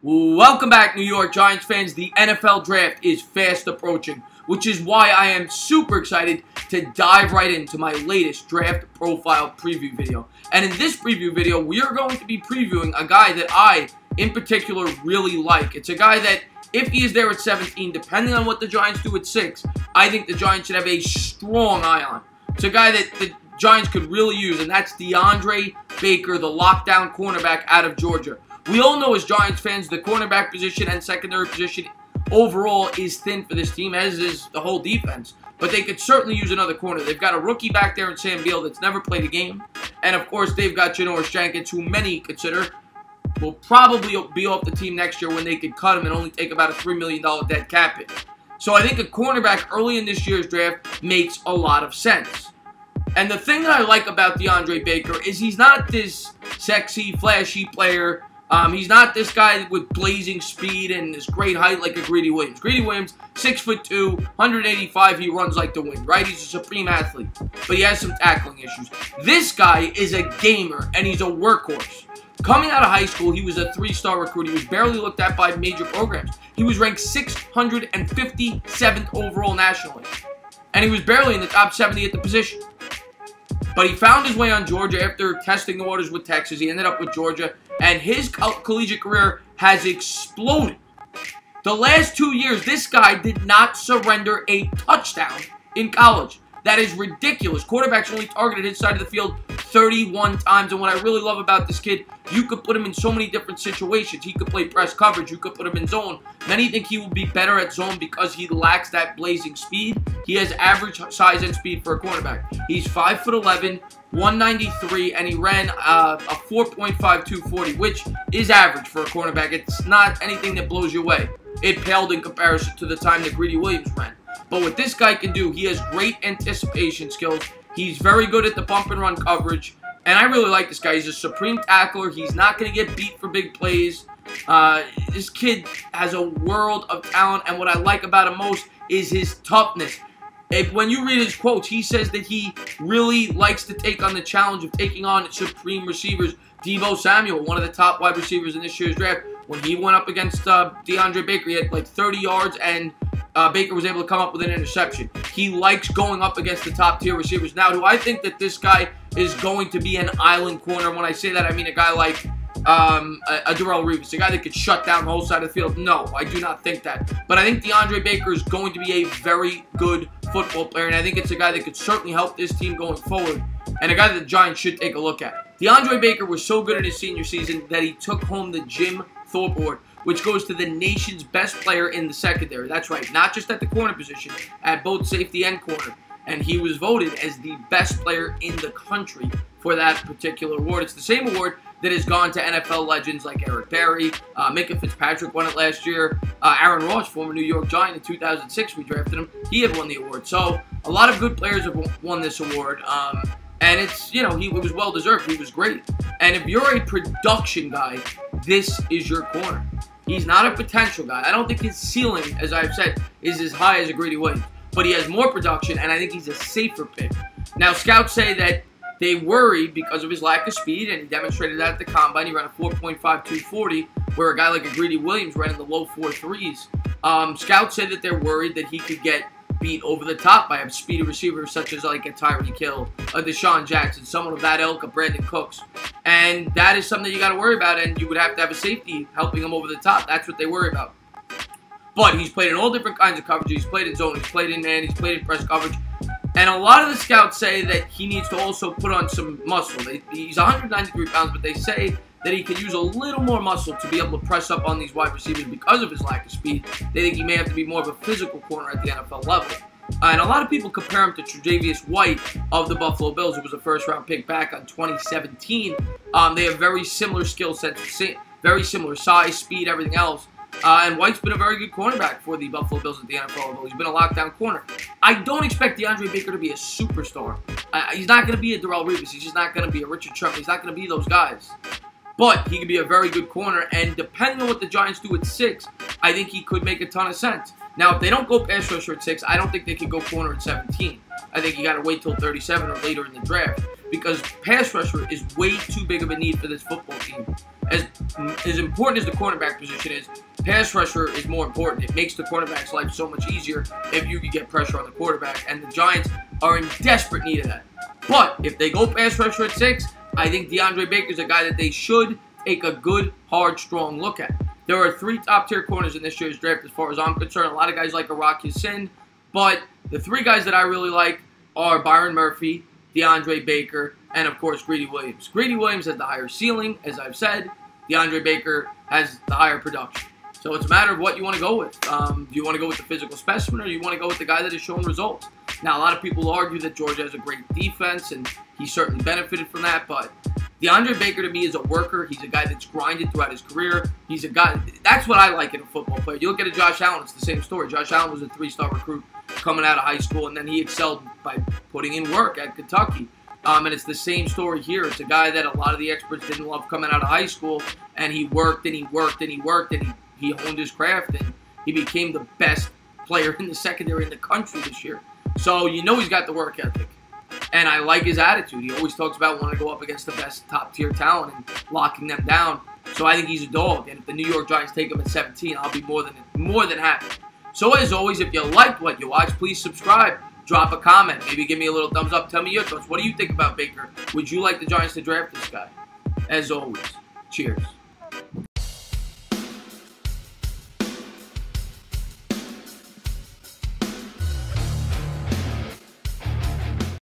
Welcome back, New York Giants fans. The NFL draft is fast approaching, which is why I am super excited to dive right into my latest draft profile preview video. And in this preview video, we are going to be previewing a guy that I, in particular, really like. It's a guy that, if he is there at 17, depending on what the Giants do at 6, I think the Giants should have a strong eye on. It's a guy that the Giants could really use, and that's Deandre Baker, the lockdown cornerback out of Georgia. We all know as Giants fans, the cornerback position and secondary position overall is thin for this team, as is the whole defense. But they could certainly use another corner. They've got a rookie back there in Sam Beal that's never played a game. And, of course, they've got Janoris Jenkins, who many consider will probably be off the team next year when they could cut him and only take about a $3 million dead cap hit. So I think a cornerback early in this year's draft makes a lot of sense. And the thing that I like about Deandre Baker is he's not this sexy, flashy player. He's not this guy with blazing speed and this great height like a Greedy Williams. Greedy Williams, 6'2", 185, he runs like the wind, right? He's a supreme athlete, but he has some tackling issues. This guy is a gamer, and he's a workhorse. Coming out of high school, he was a 3-star recruit. He was barely looked at by major programs. He was ranked 657th overall nationally, and he was barely in the top 70 at the position. But he found his way on Georgia after testing the waters with Texas. He ended up with Georgia, and his collegiate career has exploded. The last 2 years, this guy did not surrender a touchdown in college. That is ridiculous. Quarterbacks only targeted his side of the field 31 times, and what I really love about this kid, you could put him in so many different situations. He could play press coverage. You could put him in zone. Many think he will be better at zone because he lacks that blazing speed. He has average size and speed for a cornerback. He's 5'11", 193, and he ran a 4.52 40, which is average for a cornerback. It's not anything that blows you away. It paled in comparison to the time that Greedy Williams ran. But what this guy can do, he has great anticipation skills. He's very good at the bump and run coverage. And I really like this guy. He's a supreme tackler. He's not going to get beat for big plays. This kid has a world of talent. And what I like about him most is his toughness. When you read his quotes, he says that he really likes to take on the challenge of taking on supreme receivers. Deebo Samuel, one of the top wide receivers in this year's draft, when he went up against Deandre Baker, he had like 30 yards, and Baker was able to come up with an interception. He likes going up against the top-tier receivers. Now, do I think that this guy is going to be an island corner? When I say that, I mean a guy like a Darrelle Revis, a guy that could shut down the whole side of the field. No, I do not think that. But I think Deandre Baker is going to be a very good football player, and I think it's a guy that could certainly help this team going forward, and a guy that the Giants should take a look at. Deandre Baker was so good in his senior season that he took home the Jim Thorpe Award, which goes to the nation's best player in the secondary. That's right, not just at the corner position, at both safety and corner. And he was voted as the best player in the country for that particular award. It's the same award that has gone to NFL legends like Eric Berry, Micah Fitzpatrick won it last year, Aaron Ross, former New York Giant in 2006, we drafted him, he had won the award. So a lot of good players have won this award. And it's, you know, it was well-deserved. He was great. And if you're a production guy, this is your corner. He's not a potential guy. I don't think his ceiling, as I've said, is as high as a Greedy Williams. But he has more production, and I think he's a safer pick. Now, scouts say that they worry because of his lack of speed, and he demonstrated that at the Combine. He ran a 4.52 40, where a guy like a Greedy Williams ran in the low 4.3s. Scouts say that they're worried that he could get beat over the top by a speedy receiver such as like a Tyreek Hill, a Deshaun Jackson, someone of that ilk, a Brandon Cooks. And that is something you got to worry about, and you would have to have a safety helping him over the top. That's what they worry about. But he's played in all different kinds of coverage. He's played in zone, he's played in man, he's played in press coverage. And a lot of the scouts say that he needs to also put on some muscle. He's 193 pounds, but they say that he could use a little more muscle to be able to press up on these wide receivers because of his lack of speed. They think he may have to be more of a physical corner at the NFL level. And a lot of people compare him to Tre'Davious White of the Buffalo Bills, who was a first-round pick back on 2017. They have very similar skill sets, very similar size, speed, everything else. And White's been a very good cornerback for the Buffalo Bills at the NFL level. He's been a lockdown corner. I don't expect Deandre Baker to be a superstar. He's not going to be a Darrelle Revis. He's just not going to be a Richard Sherman. He's not going to be those guys. But he can be a very good corner, and depending on what the Giants do at 6, I think he could make a ton of sense. Now, if they don't go pass rusher at 6, I don't think they can go corner at 17. I think you got to wait till 37 or later in the draft, because pass rusher is way too big of a need for this football team. as important as the cornerback position is, pass rusher is more important. It makes the cornerback's life so much easier if you can get pressure on the quarterback, and the Giants are in desperate need of that. But if they go pass rusher at 6, I think Deandre Baker is a guy that they should take a good, hard, strong look at. There are 3 top-tier corners in this year's draft as far as I'm concerned. A lot of guys like Rock Ya-Sin, but the 3 guys that I really like are Byron Murphy, Deandre Baker, and of course Greedy Williams. Greedy Williams has the higher ceiling, as I've said. Deandre Baker has the higher production. So it's a matter of what you want to go with. Do you want to go with the physical specimen, or do you want to go with the guy that has shown results? Now, a lot of people argue that Georgia has a great defense, and he certainly benefited from that, but Deandre Baker, to me, is a worker. He's a guy that's grinded throughout his career. He's a guy, that's what I like in a football player. You look at a Josh Allen, it's the same story. Josh Allen was a 3-star recruit coming out of high school, and then he excelled by putting in work at Kentucky. And it's the same story here. It's a guy that a lot of the experts didn't love coming out of high school, and he worked and he worked and he worked, and he honed his craft, and he became the best player in the secondary in the country this year. So you know he's got the work ethic. And I like his attitude. He always talks about wanting to go up against the best top-tier talent and locking them down. So I think he's a dog. And if the New York Giants take him at 17, I'll be more than happy. So as always, if you liked what you watched, please subscribe. Drop a comment. Maybe give me a little thumbs up. Tell me your thoughts. What do you think about Baker? Would you like the Giants to draft this guy? As always, cheers.